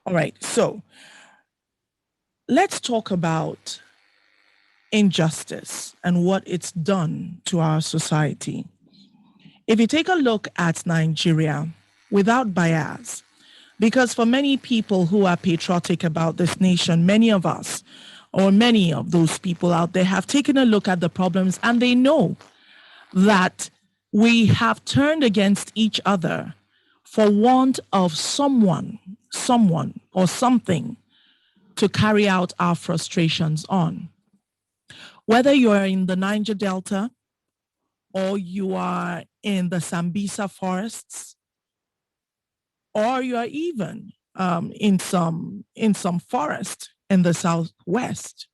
All right. So let's talk about injustice and what it's done to our society. If you take a look at Nigeria without bias, because for many people who are patriotic about this nation, many of us or many of those people out there have taken a look at the problems and they know that we have turned against each other for want of someone or something to carry out our frustrations on. Whether you are in the Niger Delta or you are in the Sambisa forests, or you are even in some forest in the southwest.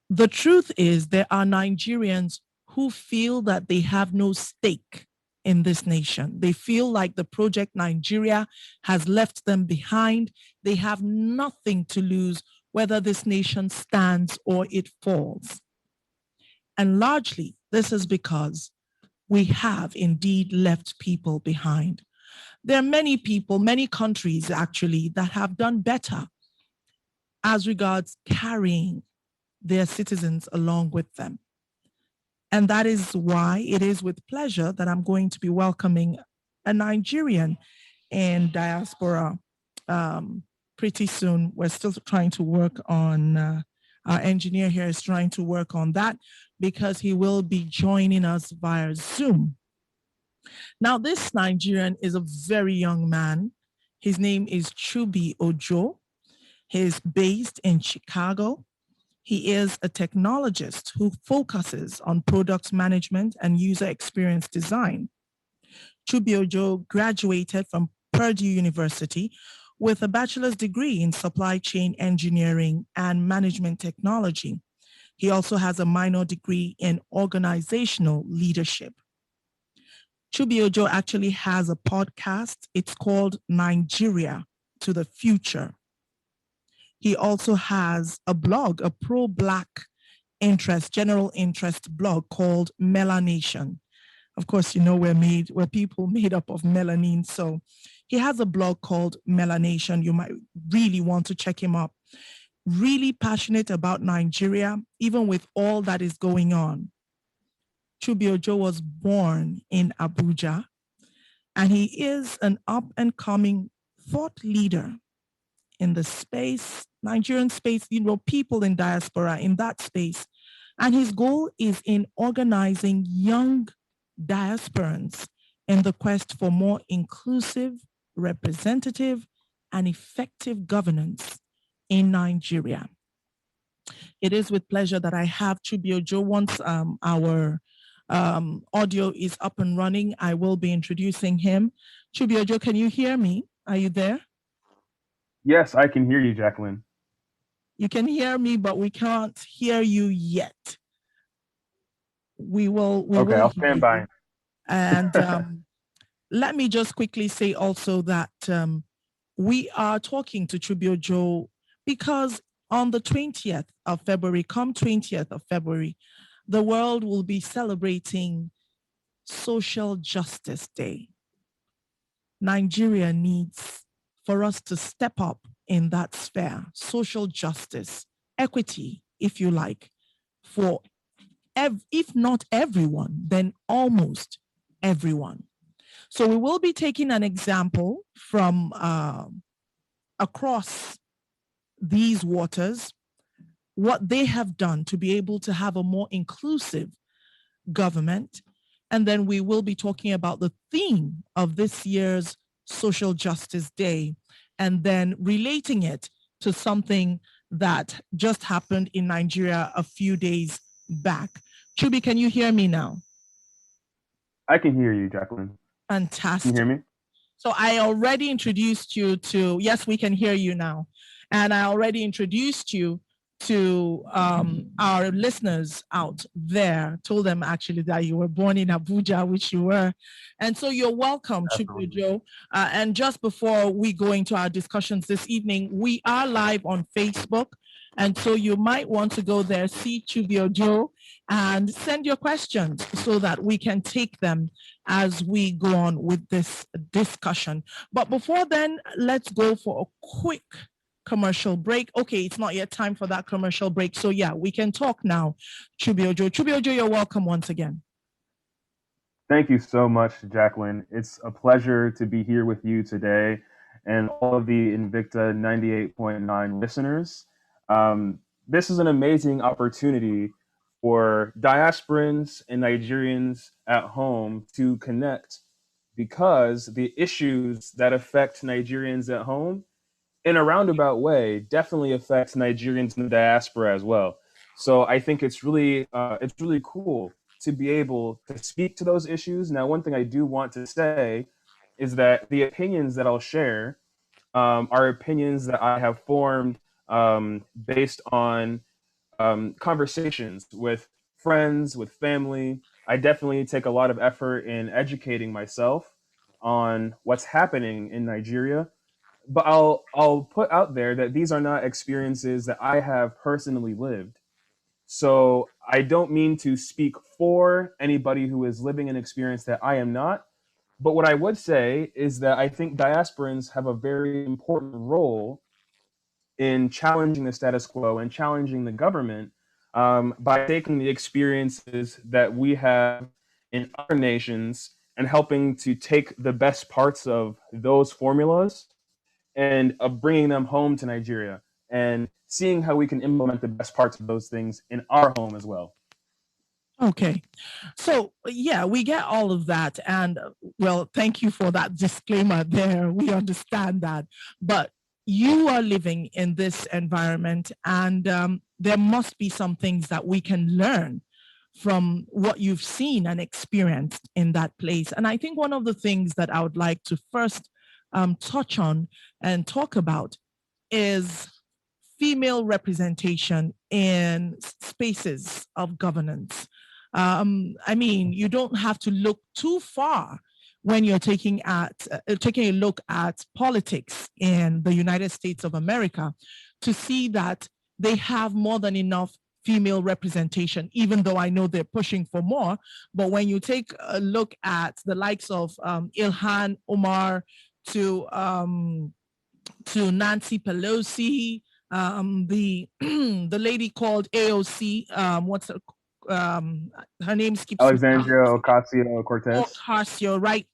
The truth is, there are Nigerians who feel that they have no stake in this nation. They feel like the Project Nigeria has left them behind. They have nothing to lose, whether this nation stands or it falls. And largely, this is because we have indeed left people behind. There are many people, many countries actually, that have done better as regards carrying their citizens along with them. And that is why it is with pleasure that I'm going to be welcoming a Nigerian in diaspora pretty soon. We're still trying to work on, our engineer here is trying to work on that because he will be joining us via Zoom. Now, this Nigerian is a very young man. His name is Chubi Ojo. He's based in Chicago. He is a technologist who focuses on product management and user experience design. Chubi Ojo graduated from Purdue University with a bachelor's degree in supply chain engineering and management technology. He also has a minor degree in organizational leadership. Chubi Ojo actually has a podcast. It's called Nigeria to the Future. He also has a blog, a pro-Black interest, general interest blog called Melanation. Of course, you know, we're people made up of melanin. So he has a blog called Melanation. You might really want to check him up. Really passionate about Nigeria, even with all that is going on. Chubi Ojo was born in Abuja, and he is an up and coming thought leader in the space, Nigerian space, you know, people in diaspora in that space. And his goal is in organizing young diasporans in the quest for more inclusive, representative, and effective governance in Nigeria. It is with pleasure that I have Chubi Ojo. Once our audio is up and running, I will be introducing him. Chubi Ojo, can you hear me? Are you there? Yes, I can hear you, Jacqueline. You can hear me, but we can't hear you yet. We will Okay, I'll hear stand by. you. And let me just quickly say also that we are talking to Chubi Ojo because on the 20th of February, come 20th of February, the world will be celebrating Social Justice Day. Nigeria needs for us to step up in that sphere, social justice, equity, if you like, for if not everyone, then almost everyone. So we will be taking an example from across these waters, what they have done to be able to have a more inclusive government. And then we will be talking about the theme of this year's Social Justice Day and then relating it to something that just happened in Nigeria a few days back. Chubi, can you hear me now? I can hear you, Jacqueline. Can you hear Fantastic. me? So I already introduced you to, yes, we can hear you now. And I already introduced you to our listeners out there, told them actually that you were born in Abuja, which you were. And so you're welcome, Chukwujo. And just before we go into our discussions this evening, we are live on Facebook. And so you might want to go there, see Chubi Ojo, and send your questions so that we can take them as we go on with this discussion. But before then, let's go for a quick commercial break. Okay, it's not yet time for that commercial break. So yeah, we can talk now. Chubiojo. Chubiojo, you're welcome once again. Thank you so much, Jacqueline. It's a pleasure to be here with you today and all of the Invicta 98.9 listeners. This is an amazing opportunity for diasporans and Nigerians at home to connect, because the issues that affect Nigerians at home in a roundabout way definitely affect Nigerians in the diaspora as well. So I think it's really cool to be able to speak to those issues. Now, one thing I do want to say is that the opinions that I'll share are opinions that I have formed based on conversations with friends, with family. I definitely take a lot of effort in educating myself on what's happening in Nigeria. But I'll put out there that these are not experiences that I have personally lived. So I don't mean to speak for anybody who is living an experience that I am not. But what I would say is that I think diasporans have a very important role in challenging the status quo and challenging the government by taking the experiences that we have in other nations and helping to take the best parts of those formulas and bringing them home to Nigeria and seeing how we can implement the best parts of those things in our home as well. Okay. So, yeah, we get all of that. And well, thank you for that disclaimer there. We understand that. But you are living in this environment, and there must be some things that we can learn from what you've seen and experienced in that place. And I think one of the things that I would like to first touch on and talk about is female representation in spaces of governance. I mean, you don't have to look too far when you're taking a look at politics in the United States of America to see that they have more than enough female representation, even though I know they're pushing for more. But when you take a look at the likes of Ilhan Omar to Nancy Pelosi, the the lady called AOC, her name skips Alexandria Ocasio-Cortez. Ocasio, right?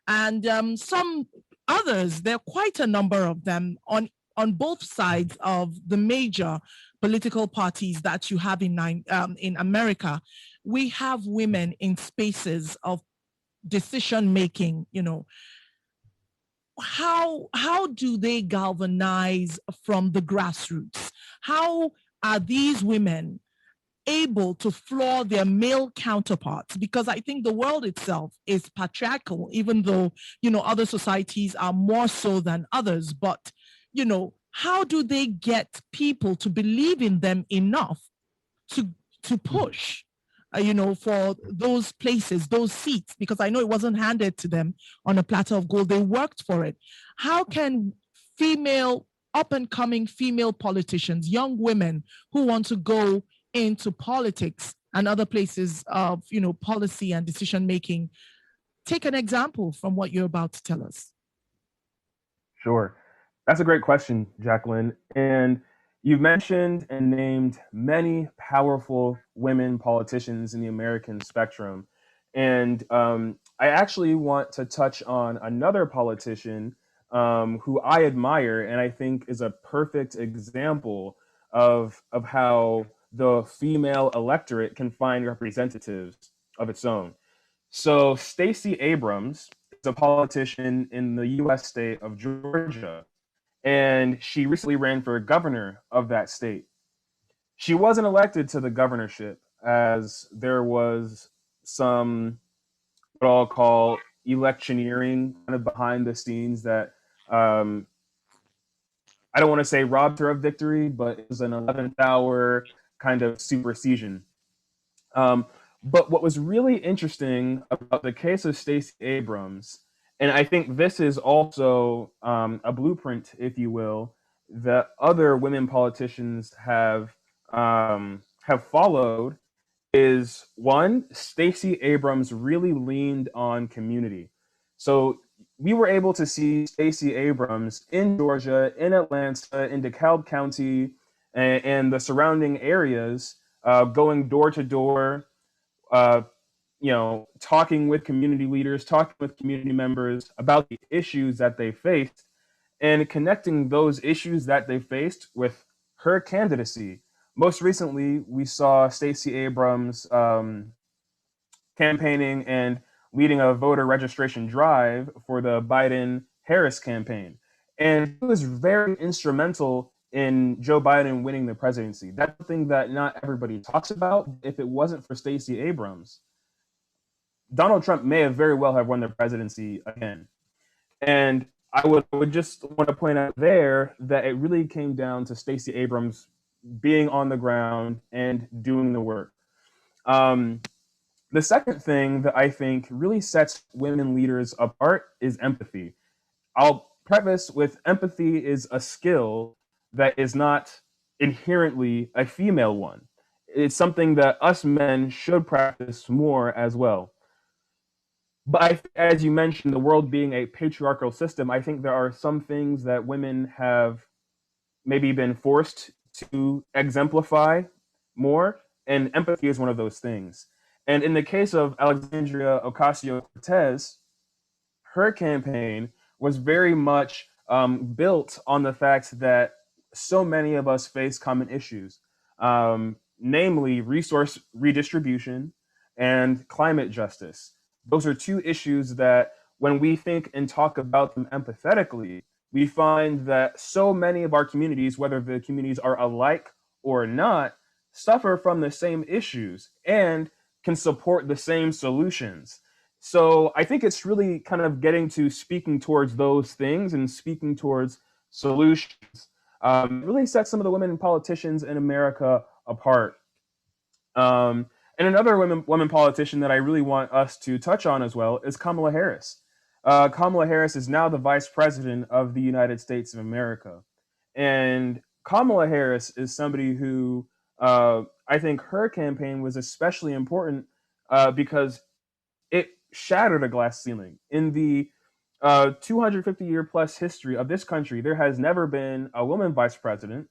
And some others. There are quite a number of them on both sides of the major political parties that you have in America. We have women in spaces of decision making. You know, how do they galvanize from the grassroots? How are these women able to floor their male counterparts? Because I think the world itself is patriarchal, even though, you know, other societies are more so than others. But, you know, how do they get people to believe in them enough to push, you know, for those places, those seats? Because I know it wasn't handed to them on a platter of gold. They worked for it. How can up and coming female politicians, young women who want to go into politics and other places of, you know, policy and decision making, take an example from what you're about to tell us? Sure. That's a great question, Jacqueline. And you've mentioned and named many powerful women politicians in the American spectrum. And I actually want to touch on another politician who I admire and I think is a perfect example of how the female electorate can find representatives of its own. So Stacey Abrams is a politician in the U.S. state of Georgia, and she recently ran for governor of that state. She wasn't elected to the governorship as there was some what I'll call electioneering kind of behind the scenes that I don't want to say robbed her of victory, but it was an 11th hour kind of supersession. But what was really interesting about the case of Stacey Abrams, and I think this is also a blueprint, if you will, that other women politicians have followed, is one, Stacey Abrams really leaned on community. So we were able to see Stacey Abrams in Georgia, in Atlanta, in DeKalb County, and the surrounding areas, going door to door, uh, talking with community leaders, talking with community members about the issues that they faced, and connecting those issues that they faced with her candidacy. Most recently, we saw Stacey Abrams campaigning and leading a voter registration drive for the Biden Harris campaign. And he was very instrumental in Joe Biden winning the presidency. That's something that not everybody talks about. If it wasn't for Stacey Abrams, Donald Trump may have very well have won the presidency again. And I would just want to point out there that it really came down to Stacey Abrams being on the ground and doing the work. The second thing that I think really sets women leaders apart is empathy. I'll preface with empathy is a skill that is not inherently a female one. It's something that us men should practice more as well. But as you mentioned, the world being a patriarchal system, I think there are some things that women have maybe been forced to exemplify more, and empathy is one of those things. And in the case of Alexandria Ocasio-Cortez, her campaign was very much built on the fact that so many of us face common issues, namely resource redistribution and climate justice. Those are two issues that, when we think and talk about them empathetically, we find that so many of our communities, whether the communities are alike or not, suffer from the same issues and can support the same solutions. So I think it's really kind of getting to speaking towards those things and speaking towards solutions. Really sets some of the women politicians in America apart. And another women politician that I really want us to touch on as well is Kamala Harris. Kamala Harris is now the vice president of the United States of America. And Kamala Harris is somebody who I think her campaign was especially important because it shattered a glass ceiling. In the 250-year plus history of this country, there has never been a woman vice president,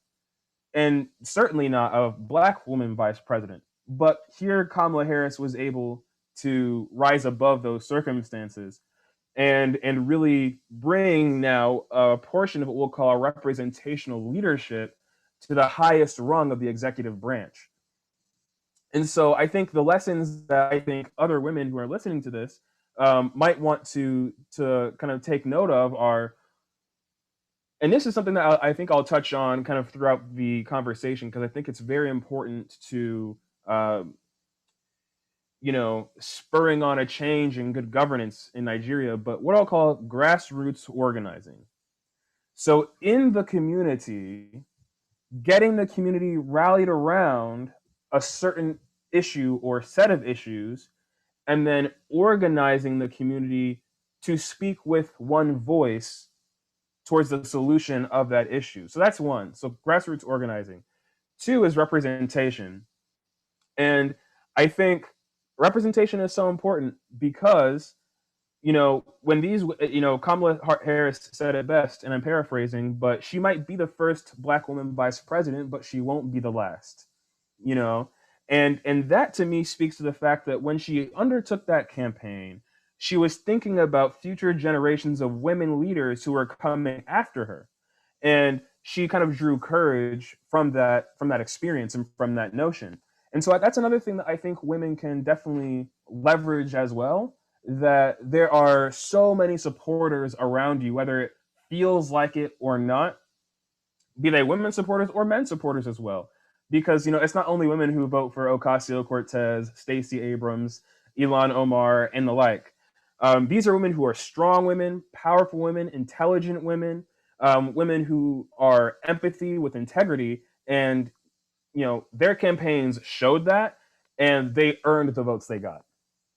and certainly not a black woman vice president. But here, Kamala Harris was able to rise above those circumstances and really bring now a portion of what we'll call representational leadership to the highest rung of the executive branch. And so I think the lessons that I think other women who are listening to this might want to kind of take note of are, and this is something that I think I'll touch on kind of throughout the conversation, because I think it's very important to spurring on a change in good governance in Nigeria, but what I'll call grassroots organizing. So in the community, getting the community rallied around a certain issue or set of issues, and then organizing the community to speak with one voice towards the solution of that issue. So that's one. So grassroots organizing. Two is representation. And I think representation is so important because, when these, Kamala Harris said it best, and I'm paraphrasing, but she might be the first black woman vice president, but she won't be the last, and that to me speaks to the fact that when she undertook that campaign, she was thinking about future generations of women leaders who were coming after her. And she kind of drew courage from that experience and from that notion. And so that's another thing that I think women can definitely leverage as well, that there are so many supporters around you, whether it feels like it or not, be they women supporters or men supporters as well. Because, it's not only women who vote for Ocasio-Cortez, Stacey Abrams, Ilhan Omar, and the like. These are women who are strong women, powerful women, intelligent women, women who are empathy with integrity, and their campaigns showed that, and they earned the votes they got.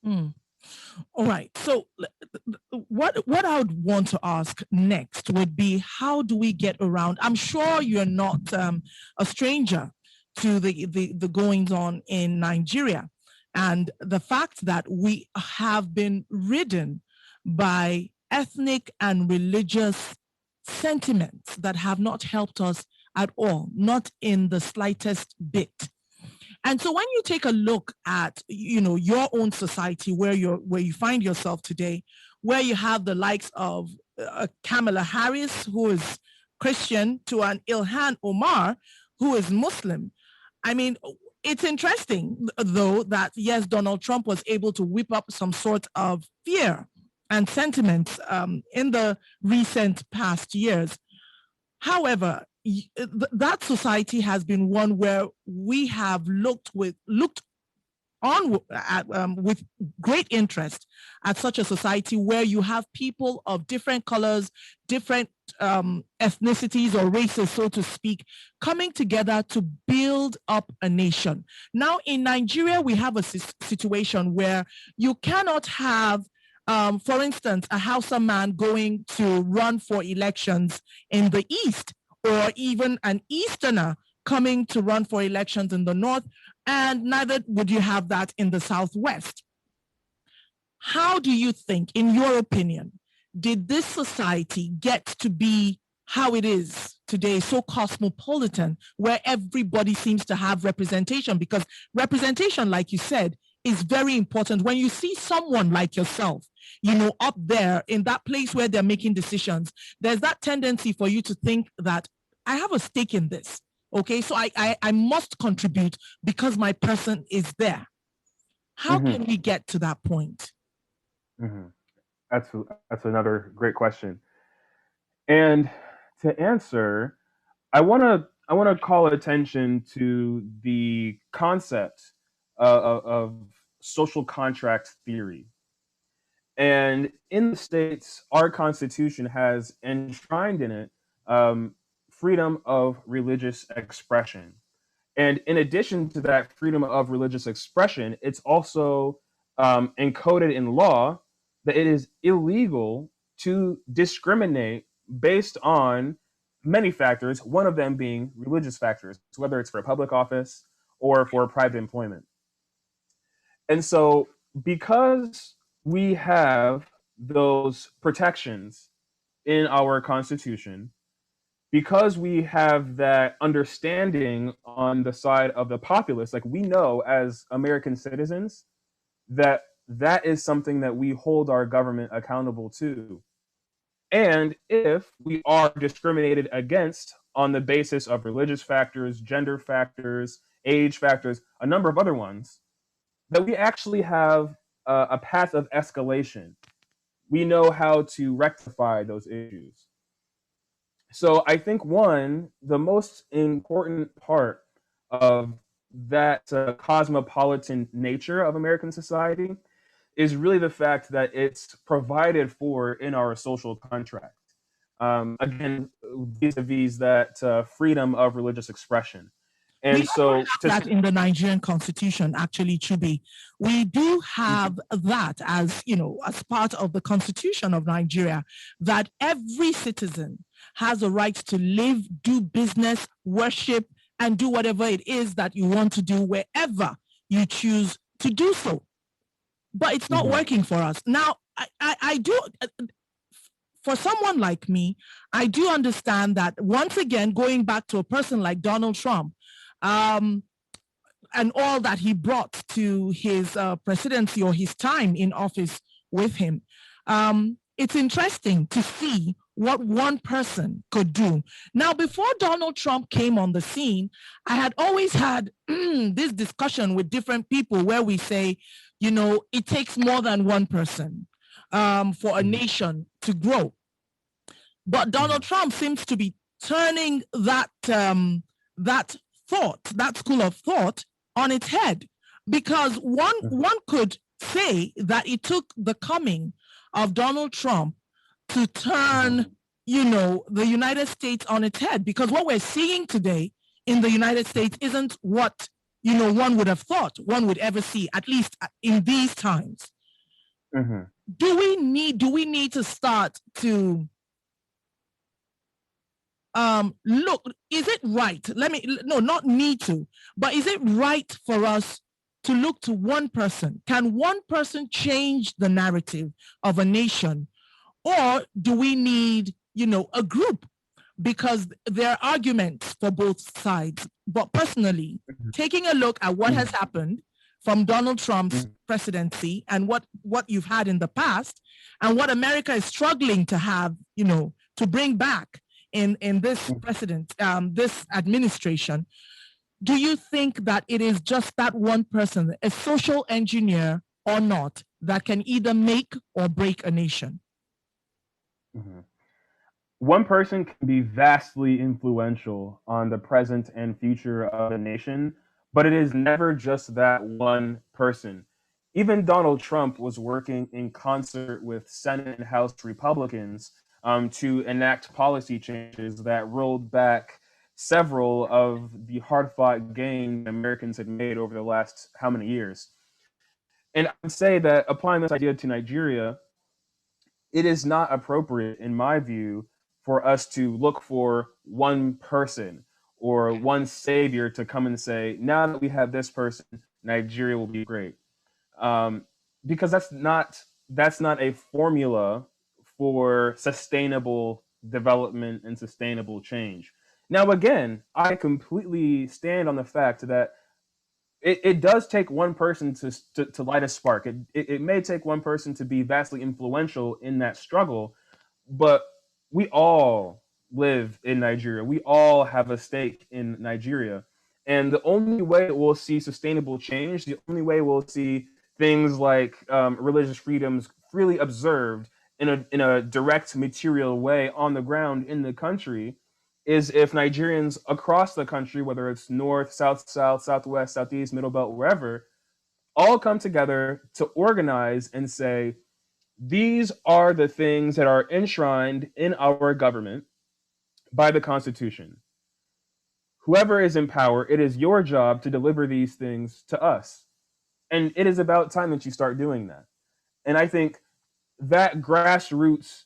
All right. So what I would want to ask next would be, how do we get around? I'm sure you're not a stranger to the goings on in Nigeria, and the fact that we have been ridden by ethnic and religious sentiments that have not helped us at all, not in the slightest bit. And so when you take a look at, your own society, where you find yourself today, where you have the likes of Kamala Harris, who is Christian, to an Ilhan Omar, who is Muslim. I mean, it's interesting, though, that yes, Donald Trump was able to whip up some sort of fear and sentiments in the recent past years. However, that society has been one where we have looked on with great interest at such a society where you have people of different colors, different ethnicities or races, so to speak, coming together to build up a nation. Now, in Nigeria, we have a situation where you cannot have, for instance, a Hausa man going to run for elections in the East, or even an Easterner coming to run for elections in the North, and neither would you have that in the Southwest. How do you think, in your opinion, did this society get to be how it is today, so cosmopolitan, where everybody seems to have representation? Because representation, like you said, is very important. When you see someone like yourself, up there in that place where they're making decisions, there's that tendency for you to think that I have a stake in this. Okay, so I must contribute because my person is there. How can we get to that point? That's another great question. And to answer, I want to call attention to the concept of social contract theory. And in the States, our Constitution has enshrined in it freedom of religious expression. And in addition to that freedom of religious expression, it's also encoded in law that it is illegal to discriminate based on many factors, one of them being religious factors, whether it's for public office or for private employment. And so, because we have those protections in our Constitution, because we have that understanding on the side of the populace, like we know as American citizens that that is something that we hold our government accountable to. And if we are discriminated against on the basis of religious factors, gender factors, age factors, a number of other ones, that we actually have a path of escalation. We know how to rectify those issues. So I think the most important part of that cosmopolitan nature of American society is really the fact that it's provided for in our social contract. Again, vis-a-vis that freedom of religious expression. And so that in the Nigerian Constitution, actually, Chubi, we do have that as part of the Constitution of Nigeria, that every citizen has a right to live, do business, worship, and do whatever it is that you want to do wherever you choose to do so. But it's not working for us. Now, I do, for someone like me, I do understand that, once again, going back to a person like Donald Trump, and all that he brought to his presidency or his time in office with him, it's interesting to see what one person could do. Now, before Donald Trump came on the scene, I had always had this discussion with different people where we say, it takes more than one person for a nation to grow. But Donald Trump seems to be turning that school of thought on its head, because one could say that it took the coming of Donald Trump to turn, the United States on its head, because what we're seeing today in the United States isn't what, one would have thought one would ever see, at least in these times. Do we need to start to look, is it right? No, not need to, but is it right for us to look to one person? Can one person change the narrative of a nation? Or do we need, a group? Because there are arguments for both sides. But personally, taking a look at what has happened from Donald Trump's presidency and what you've had in the past and what America is struggling to have, to bring back in this this administration, do you think that it is just that one person, a social engineer or not, that can either make or break a nation? Mhm. One person can be vastly influential on the present and future of a nation, but it is never just that one person. Even Donald Trump was working in concert with Senate and House Republicans to enact policy changes that rolled back several of the hard fought gains Americans had made over the last how many years. And I would say that applying this idea to Nigeria, it is not appropriate, in my view, for us to look for one person or one savior to come and say, now that we have this person, Nigeria will be great. Um, because that's not a formula for sustainable development and sustainable change. Now, again, I completely stand on the fact that it does take one person to light a spark. It may take one person to be vastly influential in that struggle, but we all live in Nigeria. We all have a stake in Nigeria. And the only way we'll see sustainable change, the only way we'll see things like religious freedoms freely observed in a direct material way on the ground in the country is if Nigerians across the country, whether it's north, south, southwest, southeast, middle belt, wherever, all come together to organize and say, these are the things that are enshrined in our government by the Constitution. Whoever is in power, it is your job to deliver these things to us. And it is about time that you start doing that. And I think that grassroots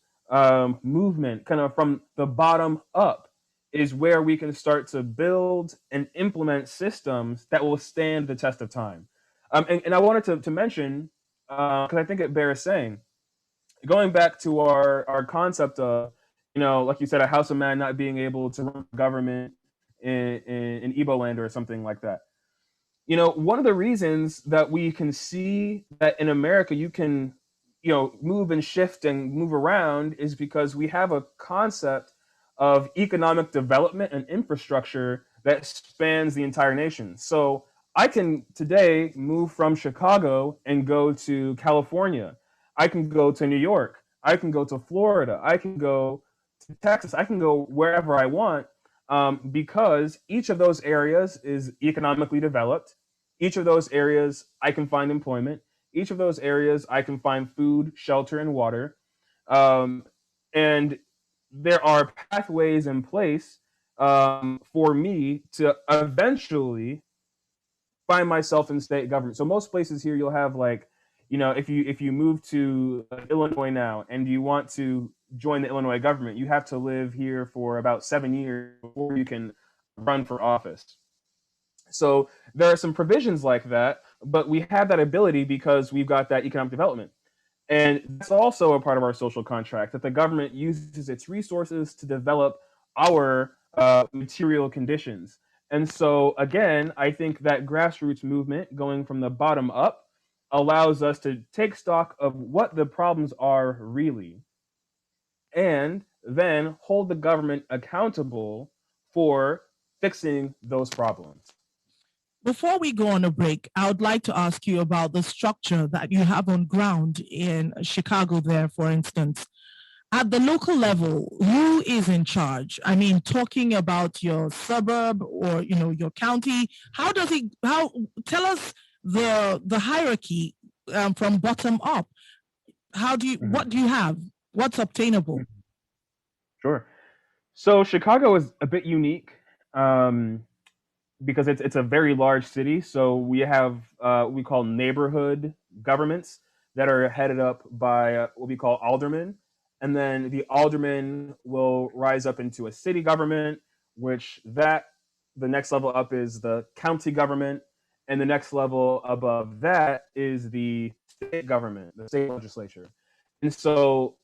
movement, kind of from the bottom up, is where we can start to build and implement systems that will stand the test of time. And I wanted to mention, because I think it bears saying, going back to our concept of, like you said, a House of Man not being able to run government in Igbo land or something like that. One of the reasons that we can see that in America you can, move and shift and move around is because we have a concept of economic development and infrastructure that spans the entire nation. So I can today move from Chicago and go to California. I can go to New York. I can go to Florida. I can go to Texas. I can go wherever I want because each of those areas is economically developed. Each of those areas, I can find employment. Each of those areas, I can find food, shelter, and water. Um, and there are pathways in place for me to eventually find myself in state government. So most places here, you'll have like, if you move to Illinois now and you want to join the Illinois government, you have to live here for about 7 years before you can run for office. So there are some provisions like that, but we have that ability because we've got that economic development. And that's also a part of our social contract that the government uses its resources to develop our material conditions. And so, again, I think that grassroots movement going from the bottom up allows us to take stock of what the problems are really and then hold the government accountable for fixing those problems. Before we go on a break, I would like to ask you about the structure that you have on ground in Chicago there, for instance. At the local level, who is in charge? I mean, talking about your suburb or, your county, tell us the hierarchy from bottom up. What do you have? What's obtainable? Sure. So Chicago is a bit unique. Because it's a very large city. So we have we call neighborhood governments that are headed up by what we call aldermen, and then the alderman will rise up into a city government, which that the next level up is the county government, and the next level above that is the state government, the state legislature. And so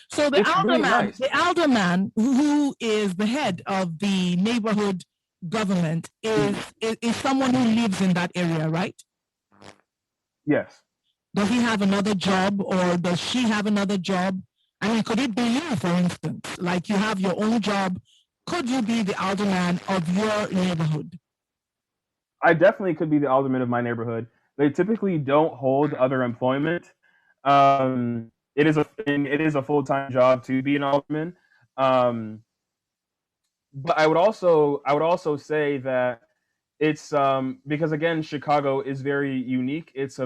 So it's really nice. the alderman who is the head of the neighborhood government is someone who lives in that area, right? Yes. Does he have another job, or does she have another job? I mean, could it be you, for instance? Like, you have your own job. Could you be the alderman of your neighborhood? I definitely could be the alderman of my neighborhood. They typically don't hold other employment. It is a full-time job to be an alderman. But I would also say that it's because again, Chicago is very unique. There's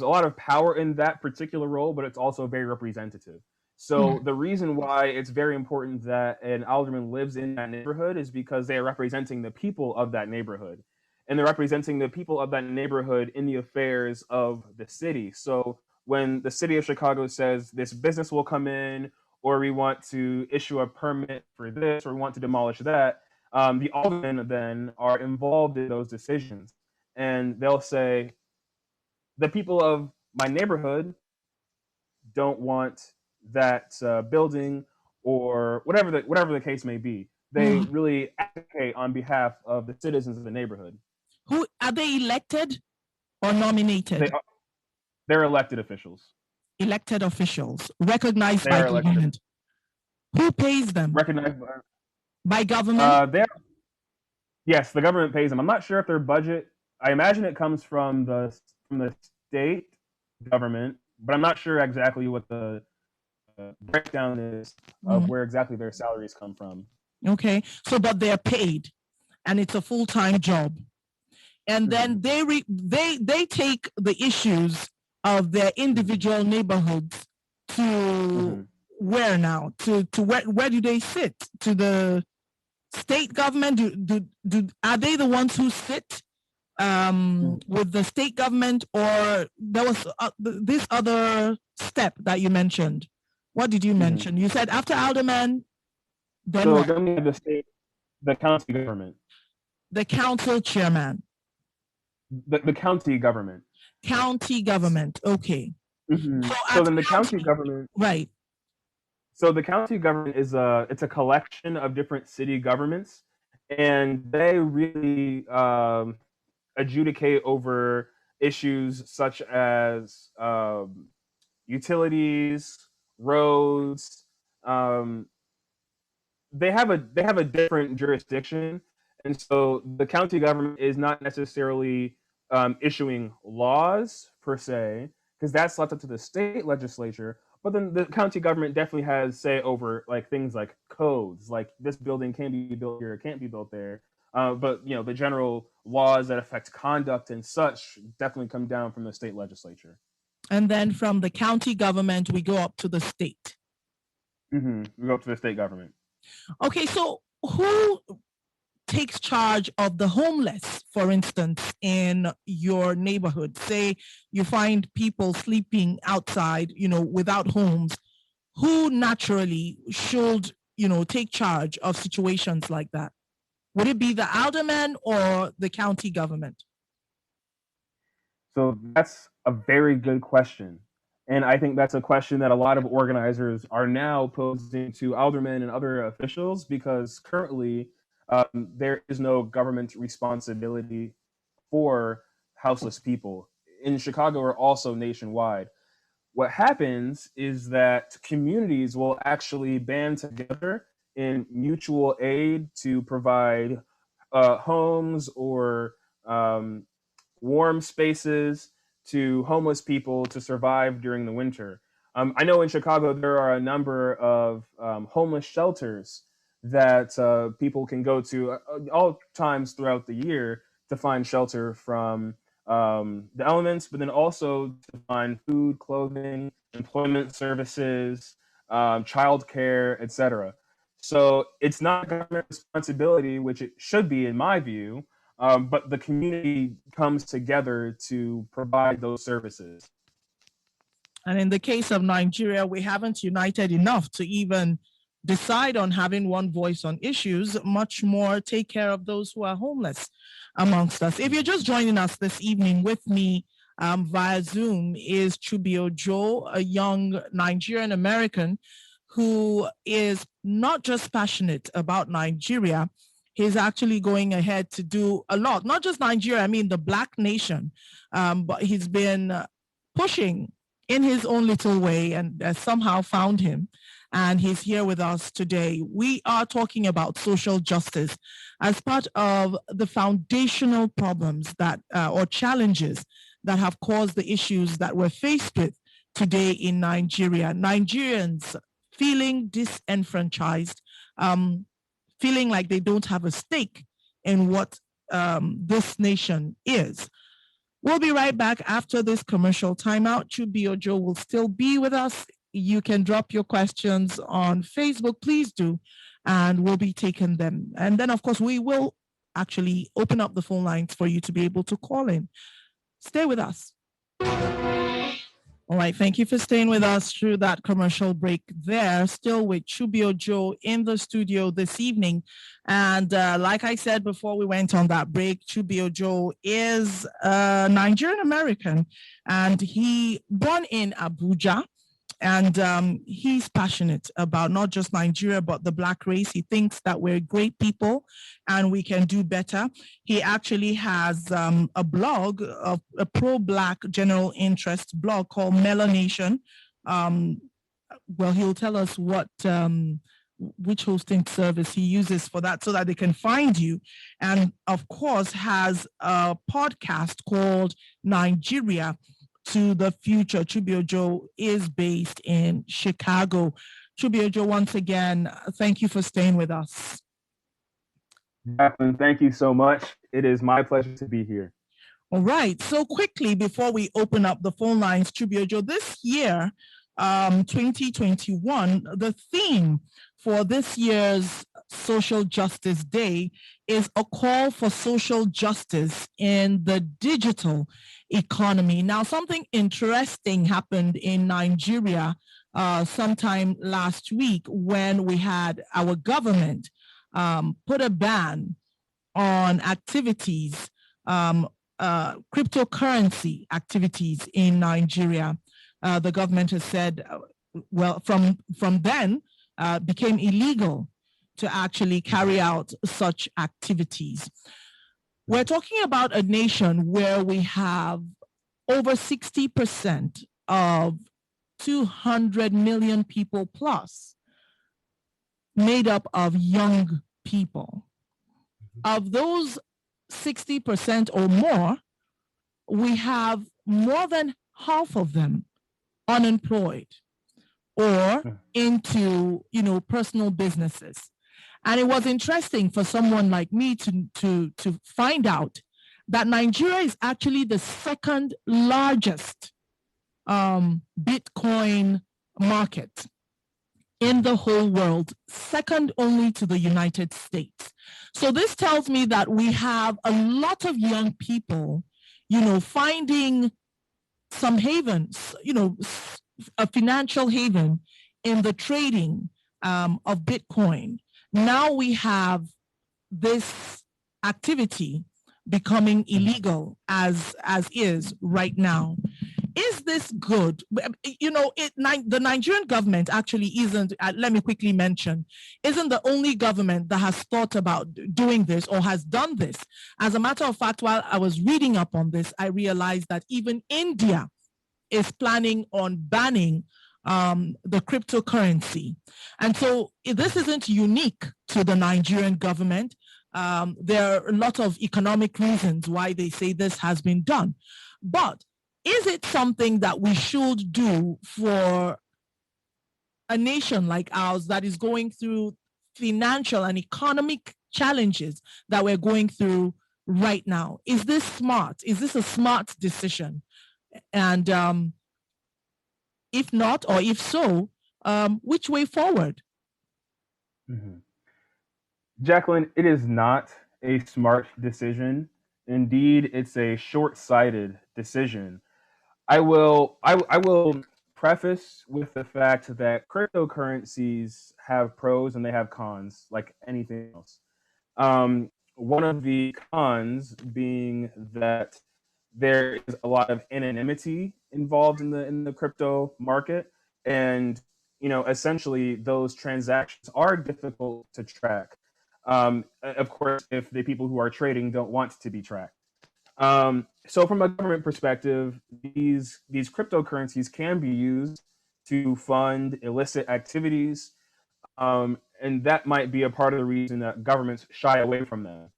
a lot of power in that particular role, but it's also very representative. So the reason why it's very important that an alderman lives in that neighborhood is because they are representing the people of that neighborhood, and they're representing the people of that neighborhood in the affairs of the city. So when the city of Chicago says this business will come in, or we want to issue a permit for this, or we want to demolish that, the aldermen then are involved in those decisions, and they'll say, the people of my neighborhood don't want that building, or whatever the case may be. They really advocate on behalf of the citizens of the neighborhood. Who are they, elected or nominated? They're elected officials. Elected officials recognized by government. Who pays them? Recognized by government? Yes, the government pays them. I'm not sure if their budget. I imagine it comes from the state government, but I'm not sure exactly what the breakdown is of where exactly their salaries come from. Okay, so but they're paid, and it's a full-time job, and then they take the issues of their individual neighborhoods to where now? To where do they sit? To the state government? Are they the ones who sit with the state government, or there was this other step that you mentioned? What did you mention? You said after alderman, then so then we have the county government, the council chairman, the county government. County government, okay. So then the county government, right? So the county government is it's a collection of different city governments, and they really adjudicate over issues such as utilities, roads. They have a different jurisdiction, and so the county government is not necessarily issuing laws per se, because that's left up to the state legislature. But then the county government definitely has say over like things like codes, like this building can be built here, it can't be built there. But the general laws that affect conduct and such definitely come down from the state legislature. And then from the county government, we go up to the state. We go up to the state government. Okay, so who takes charge of the homeless, for instance, in your neighborhood? Say you find people sleeping outside, without homes. Who naturally should, take charge of situations like that? Would it be the alderman or the county government? So that's a very good question. And I think that's a question that a lot of organizers are now posing to aldermen and other officials, because currently there is no government responsibility for houseless people in Chicago or also nationwide. What happens is that communities will actually band together in mutual aid to provide homes or warm spaces to homeless people to survive during the winter. I know in Chicago there are a number of homeless shelters that people can go to all times throughout the year to find shelter from the elements, but then also to find food, clothing, employment services, childcare, etc. So it's not government responsibility, which it should be in my view, but the community comes together to provide those services. And in the case of Nigeria, we haven't united enough to even decide on having one voice on issues, much more take care of those who are homeless amongst us. If you're just joining us this evening, with me via Zoom is Chubio Joe, a young Nigerian American who is not just passionate about Nigeria, he's actually going ahead to do a lot, not just Nigeria, I mean the Black nation, but he's been pushing in his own little way and somehow found him. And he's here with us today. We are talking about social justice as part of the foundational problems that, or challenges that have caused the issues that we're faced with today in Nigeria. Nigerians feeling disenfranchised, feeling like they don't have a stake in what this nation is. We'll be right back after this commercial timeout. Chubio Joe will still be with us. You can drop your questions on Facebook, please do, and we'll be taking them. And then, of course, we will actually open up the phone lines for you to be able to call in. Stay with us. All right, thank you for staying with us through that commercial break there. Still with Chubio Joe in the studio this evening. And like I said before we went on that break, Chubio Joe is a Nigerian American, and he born in Abuja. And he's passionate about not just Nigeria, but the Black race. He thinks that we're great people and we can do better. He actually has a blog, a pro-Black general interest blog called Melanation. Well, he'll tell us what which hosting service he uses for that so that they can find you. And of course, has a podcast called Nigeria to the Future. Chubio Joe is based in Chicago. Chubio Joe, once again, thank you for staying with us. Jacqueline, thank you so much. It is my pleasure to be here. All right. So quickly, before we open up the phone lines, Chubio Joe, this year, 2021, the theme for this year's Social Justice Day is a call for social justice in the digital economy. Now, something interesting happened in Nigeria sometime last week when we had our government put a ban on activities, cryptocurrency activities in Nigeria. The government has said, well, from then became illegal to actually carry out such activities. We're talking about a nation where we have over 60% of 200 million people plus made up of young people. Of those 60% or more, we have more than half of them unemployed or into, personal businesses. And it was interesting for someone like me to find out that Nigeria is actually the second largest Bitcoin market in the whole world, second only to the United States. So this tells me that we have a lot of young people, finding some havens, a financial haven in the trading of Bitcoin. Now we have this activity becoming illegal as is right now. Is this good? The Nigerian government actually isn't, let me quickly mention, isn't the only government that has thought about doing this or has done this. As a matter of fact, while I was reading up on this, I realized that even India is planning on banning the cryptocurrency. And so this isn't unique to the Nigerian government. There are a lot of economic reasons why they say this has been done. But is it something that we should do for a nation like ours that is going through financial and economic challenges that we're going through right now? Is this smart? Is this a smart decision? And if not, or if so, which way forward? Mm-hmm. Jacqueline, it is not a smart decision. Indeed, it's a short-sighted decision. I will preface with the fact that cryptocurrencies have pros and they have cons, like anything else. One of the cons being that there is a lot of anonymity involved in the crypto market, and essentially those transactions are difficult to track. Of course, if the people who are trading don't want to be tracked. So from a government perspective, these cryptocurrencies can be used to fund illicit activities, and that might be a part of the reason that governments shy away from them.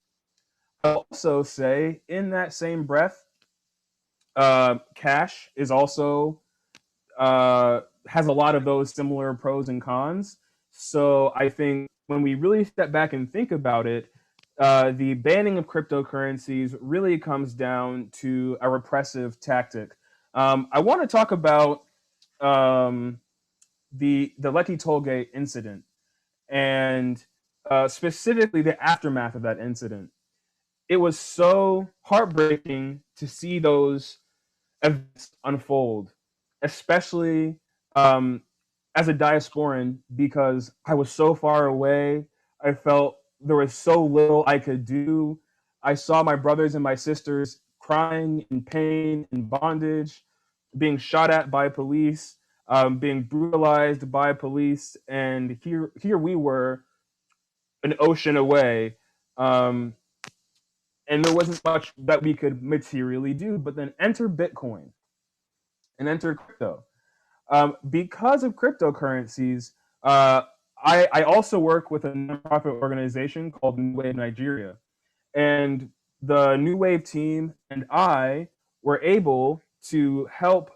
I'll also say, in that same breath, cash is also has a lot of those similar pros and cons. So I think when we really step back and think about it, the banning of cryptocurrencies really comes down to a repressive tactic. I want to talk about the Lekki Tollgate incident, and specifically the aftermath of that incident. It was so heartbreaking to see those events unfold, especially as a diasporan, because I was so far away. I felt there was so little I could do. I saw my brothers and my sisters crying in pain and bondage, being shot at by police, being brutalized by police, and here we were, an ocean away, and there wasn't much that we could materially do. But then enter Bitcoin and enter crypto. Because of cryptocurrencies, I also work with a nonprofit organization called New Wave Nigeria. And the New Wave team and I were able to help,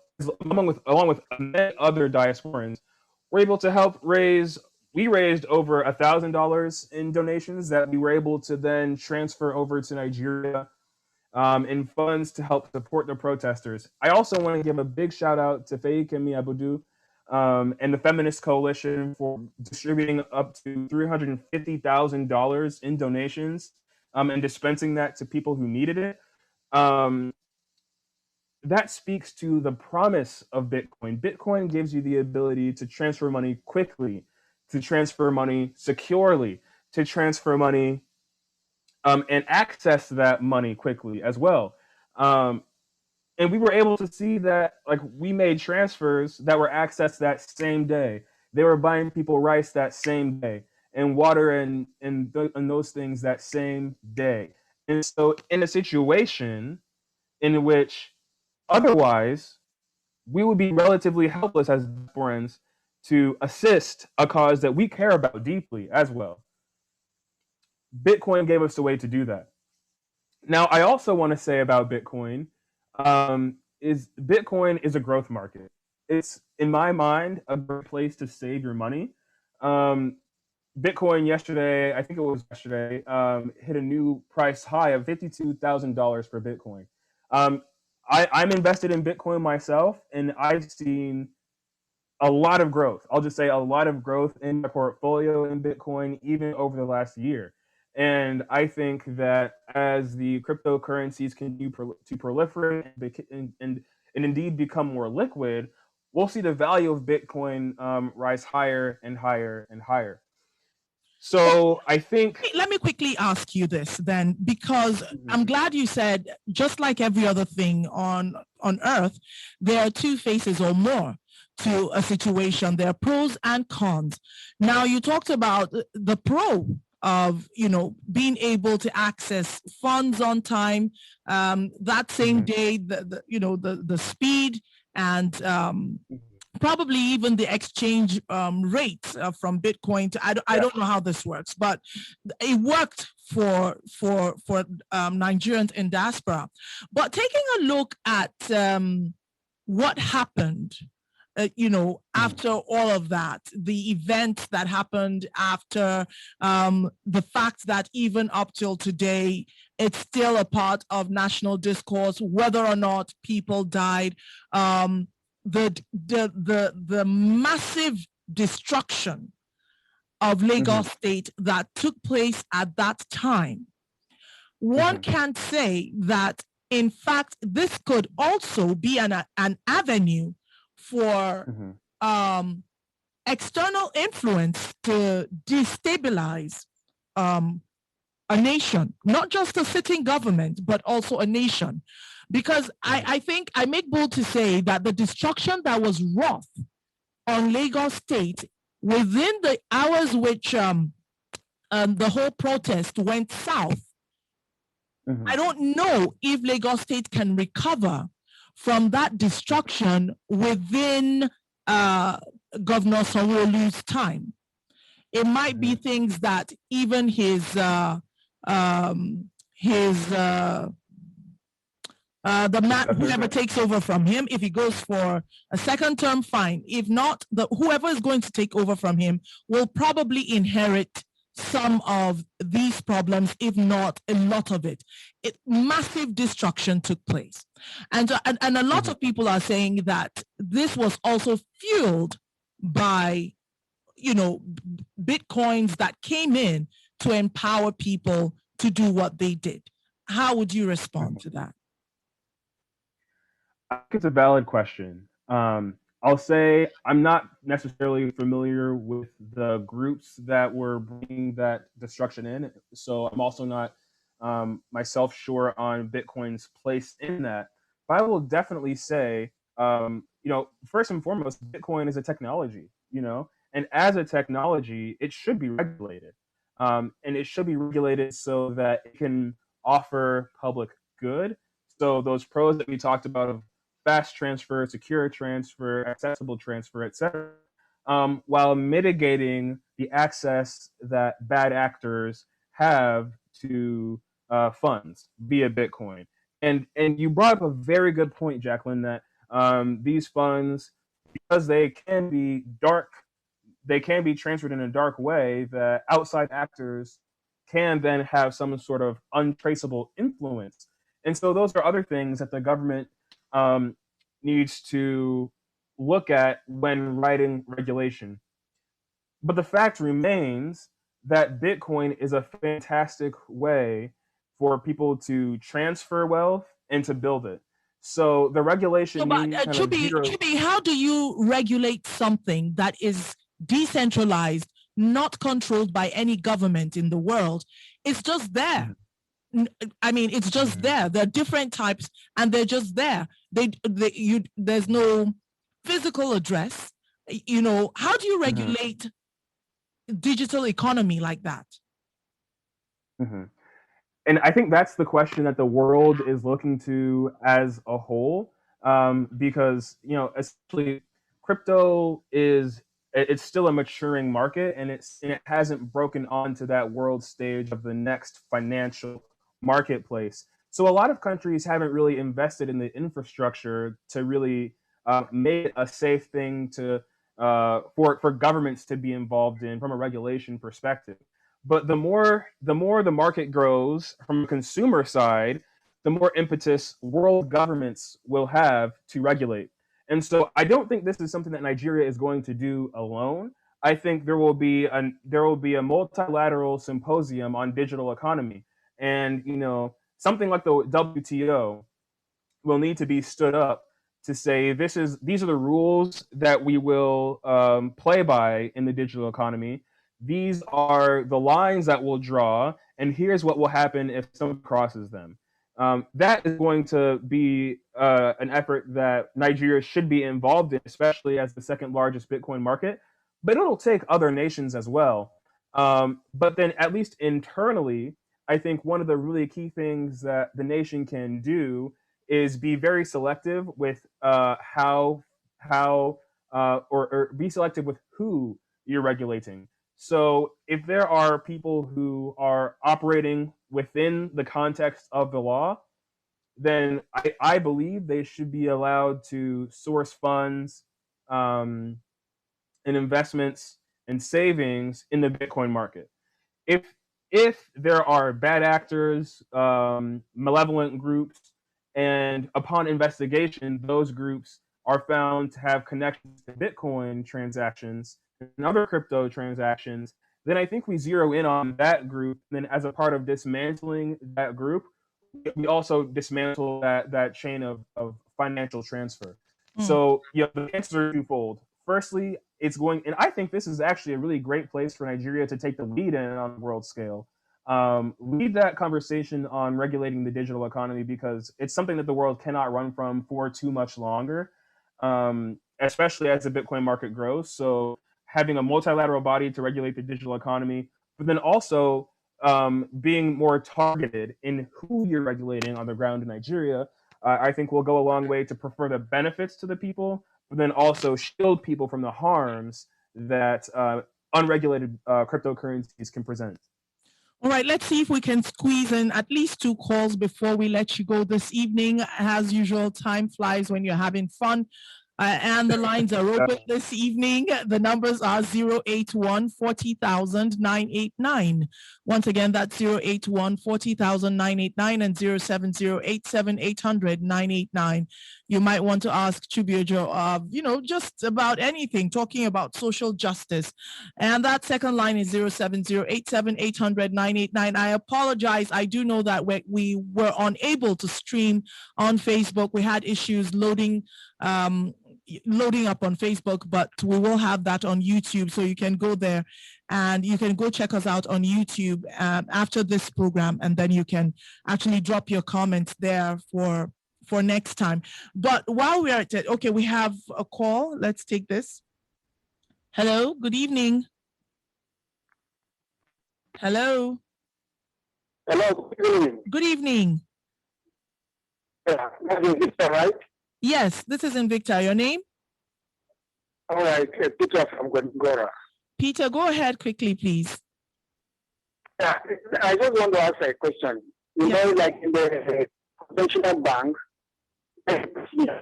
along with many other diasporans, we're able to help raise. We raised over $1,000 in donations that we were able to then transfer over to Nigeria, in funds to help support the protesters. I also want to give a big shout out to Feyikemi Abudu, and the Feminist Coalition for distributing up to $350,000 in donations, and dispensing that to people who needed it. That speaks to the promise of Bitcoin. Bitcoin gives you the ability to transfer money quickly, to transfer money securely, to transfer money, and access that money quickly as well. And we were able to see that, like, we made transfers that were accessed that same day. They were buying people rice that same day, and water and those things that same day. And so in a situation in which otherwise we would be relatively helpless as friends to assist a cause that we care about deeply as well, Bitcoin gave us the way to do that. Now, I also want to say about Bitcoin, is Bitcoin is a growth market. It's, in my mind, a great place to save your money. Bitcoin yesterday, I think it was yesterday, hit a new price high of $52,000 for Bitcoin. I'm invested in Bitcoin myself, and I've seen a lot of growth. I'll just say a lot of growth in my portfolio in Bitcoin, even over the last year. And I think that as the cryptocurrencies continue to proliferate and indeed become more liquid, we'll see the value of Bitcoin rise higher and higher and higher. So I think, let me quickly ask you this then, because I'm glad you said, just like every other thing on earth, there are two faces or more to a situation. There are pros and cons. Now, you talked about the pro of, being able to access funds on time, that same day, the speed and probably even the exchange rates from Bitcoin to, I don't know how this works, but it worked for Nigerians in diaspora. But taking a look at what happened, after all of that, the events that happened after, the fact that even up till today, it's still a part of national discourse, whether or not people died, the massive destruction of Lagos State that took place at that time. One can say that, in fact, this could also be an avenue for external influence to destabilize a nation, not just a sitting government, but also a nation. Because I think I make bold to say that the destruction that was wrought on Lagos State within the hours which the whole protest went south, I don't know if Lagos State can recover from that destruction within Governor Sanwo-Olu's time. It might be things that even the man, whoever takes over from him, if he goes for a second term, fine. If not, whoever is going to take over from him will probably inherit some of these problems, if not a lot of it. Massive destruction took place. And a lot of people are saying that this was also fueled by, Bitcoins that came in to empower people to do what they did. How would you respond to that? I think it's a valid question. I'll say I'm not necessarily familiar with the groups that were bringing that destruction in, so I'm also not myself sure on Bitcoin's place in that. But I will definitely say, first and foremost, Bitcoin is a technology, and as a technology, it should be regulated, and it should be regulated so that it can offer public good. So those pros that we talked about of fast transfer, secure transfer, accessible transfer, etc., while mitigating the access that bad actors have to funds via Bitcoin. And you brought up a very good point, Jacqueline, that these funds, because they can be transferred in a dark way, that outside actors can then have some sort of untraceable influence. And so those are other things that the government needs to look at when writing regulation. But the fact remains that Bitcoin is a fantastic way for people to transfer wealth and to build it. So the regulation Chubi, how do you regulate something that is decentralized, not controlled by any government in the world? It's just there. I mean, it's just there. There are different types, and they're just there. There's no physical address. How do you regulate digital economy like that? And I think that's the question that the world is looking to as a whole, because essentially, crypto it's still a maturing market, and it hasn't broken onto that world stage of the next financial marketplace. So a lot of countries haven't really invested in the infrastructure to really make it a safe thing to for governments to be involved in from a regulation perspective. But the more the market grows from a consumer side, the more impetus world governments will have to regulate. And so I don't think this is something that Nigeria is going to do alone. I think there will be a multilateral symposium on digital economy, and something like the WTO will need to be stood up to say these are the rules that we will play by in the digital economy. These are the lines that we'll draw, and here's what will happen if someone crosses them. That is going to be an effort that Nigeria should be involved in, especially as the second largest Bitcoin market. But it'll take other nations as well. But then, at least internally, I think one of the really key things that the nation can do is be very selective with or be selective with who you're regulating. So if there are people who are operating within the context of the law, then I believe they should be allowed to source funds and investments and savings in the Bitcoin market. If there are bad actors, malevolent groups, and upon investigation, those groups are found to have connections to Bitcoin transactions and other crypto transactions, then I think we zero in on that group. Then, as a part of dismantling that group, we also dismantle that chain of financial transfer. Mm. So, the answers are twofold. Firstly, it's going, and I think this is actually a really great place for Nigeria to take the lead in on a world scale. Lead that conversation on regulating the digital economy because it's something that the world cannot run from for too much longer, especially as the Bitcoin market grows. So, having a multilateral body to regulate the digital economy, but then also being more targeted in who you're regulating on the ground in Nigeria, I think will go a long way to prefer the benefits to the people, but then also shield people from the harms that unregulated cryptocurrencies can present. All right, let's see if we can squeeze in at least two calls before we let you go this evening. As usual, time flies when you're having fun. And the lines are open this evening. The numbers are 081 40,000 989. Once again, that's 081 40,000 989 and 070 800 989. You might want to ask Chubiojo, just about anything, talking about social justice. And that second line is 070 800 989. I apologize. I do know that we were unable to stream on Facebook. We had issues loading up on Facebook, but we will have that on YouTube. So you can go there and you can go check us out on YouTube after this program. And then you can actually drop your comments there for next time. But while we're at it, okay, we have a call. Let's take this. Hello, good evening. Hello. Hello, good evening. Good evening. Yeah, that is Victor, right? Yes, this is Invicta. Your name? All right, Peter from Gora. Peter, go ahead quickly, please. Yeah, I just want to ask a question. You know, like in the conventional bank,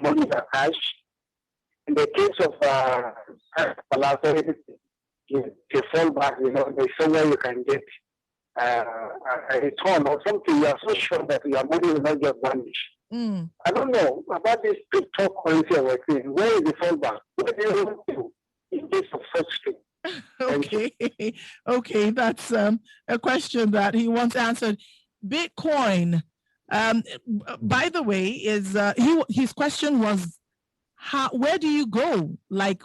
money are cash. In the case of you fall back, there's somewhere you can get a return or something. You are so sure that your money will not just vanish. I don't know about this cryptocurrency we're seeing. Where is the fallback? What do you want to in case of such thing? Okay, that's a question that he wants answered. Bitcoin, by the way, is his question was, where do you go? Like,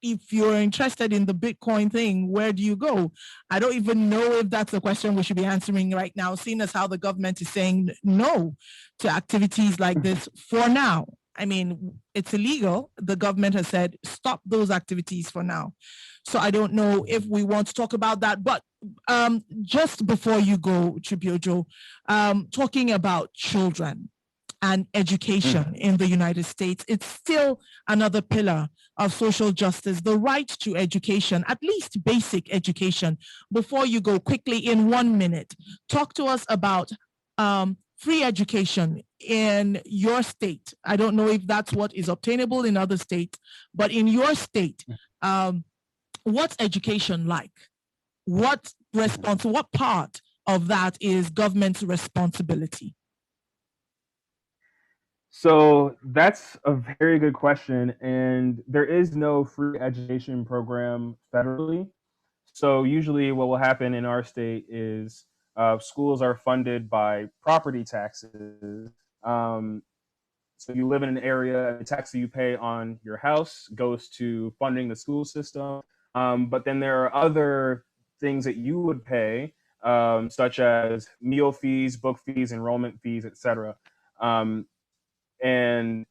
if you're interested in the Bitcoin thing, where do you go? I don't even know if that's a question we should be answering right now, seeing as how the government is saying no to activities like this for now. I mean, it's illegal. The government has said, stop those activities for now. So I don't know if we want to talk about that. But just before you go, Chubiojo, talking about children and education in the United States, it's still another pillar of social justice, the right to education, at least basic education. Before you go, quickly in 1 minute, talk to us about free education in your state. I don't know if that's what is obtainable in other states, but in your state, what's education like? What part of that is government's responsibility? So that's a very good question, and there is no free education program federally. So usually what will happen in our state is schools are funded by property taxes. So you live in an area, and the tax that you pay on your house goes to funding the school system. But then there are other things that you would pay, such as meal fees, book fees, enrollment fees, etc. And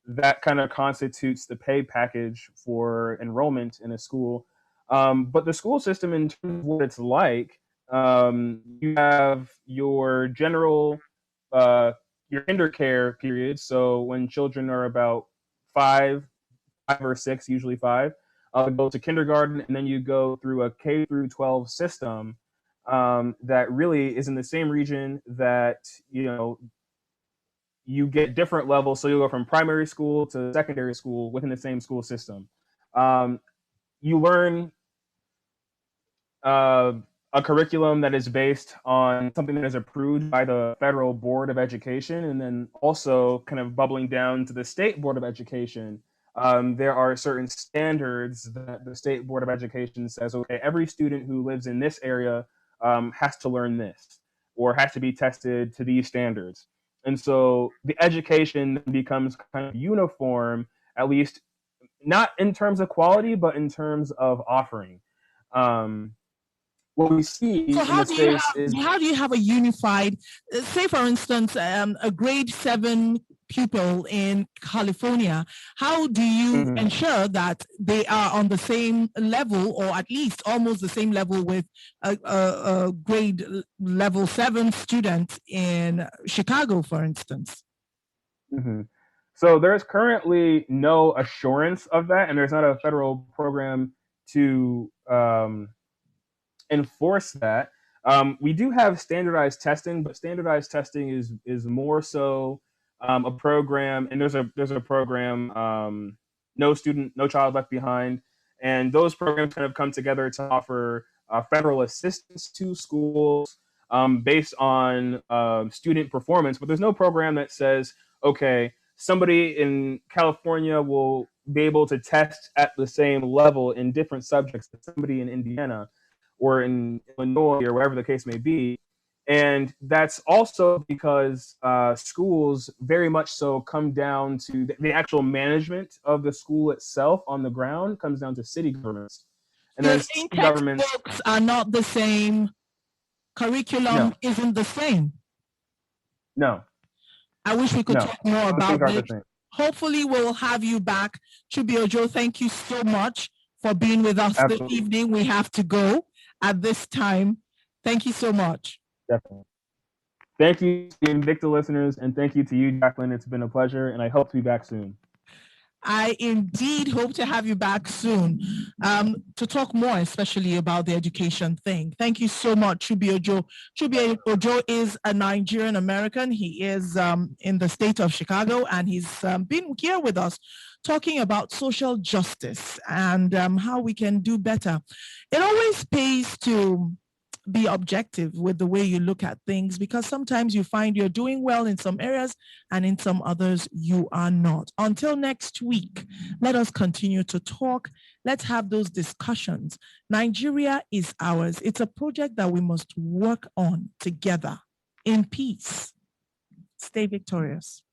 that kind of constitutes the pay package for enrollment in a school. But the school system, in terms of what it's like, you have your general, your kinder care period. So when children are about five or six, usually five, go to kindergarten, and then you go through a K through 12 system that really is in the same region that you get different levels. So you go from primary school to secondary school within the same school system. You learn a curriculum that is based on something that is approved by the Federal Board of Education, and then also kind of bubbling down to the State Board of Education. There are certain standards that the State Board of Education says, okay, every student who lives in this area has to learn this or has to be tested to these standards. And so the education becomes kind of uniform at least not in terms of quality, but in terms of offering. What we see So in the space is, how do you have a unified, say for instance, a grade 7 pupil in California? How do you ensure that they are on the same level, or at least almost the same level with a grade level 7 student in Chicago, for instance? So there's currently no assurance of that, and there's not a federal program to enforce that. We do have standardized testing, but standardized testing is more so a program, and there's a program, No Student, No Child Left Behind, and those programs kind of come together to offer federal assistance to schools based on student performance. But there's no program that says, okay, somebody in California will be able to test at the same level in different subjects as somebody in Indiana or in Illinois or wherever the case may be. And that's also because schools very much so come down to the actual management of the school itself on the ground comes down to city governments. And then city governments textbooks are not the same, curriculum isn't the same. No. I wish we could talk more about this. Hopefully we'll have you back. Chibuojo, thank you so much for being with us this evening. We have to go at this time. Thank you so much. Definitely. Thank you to the Invicta listeners, and thank you to you, Jacqueline. It's been a pleasure, and I hope to be back soon. I indeed hope to have you back soon to talk more, especially about the education thing. Thank you so much, Chibuojo. Chibuojo is a Nigerian American. He is in the state of Chicago, and he's been here with us talking about social justice and how we can do better. It always pays to be objective with the way you look at things, because sometimes you find you're doing well in some areas and in some others you are not. Until next week, let us continue to talk. Let's have those discussions. Nigeria is ours. It's a project that we must work on together in peace. Stay victorious.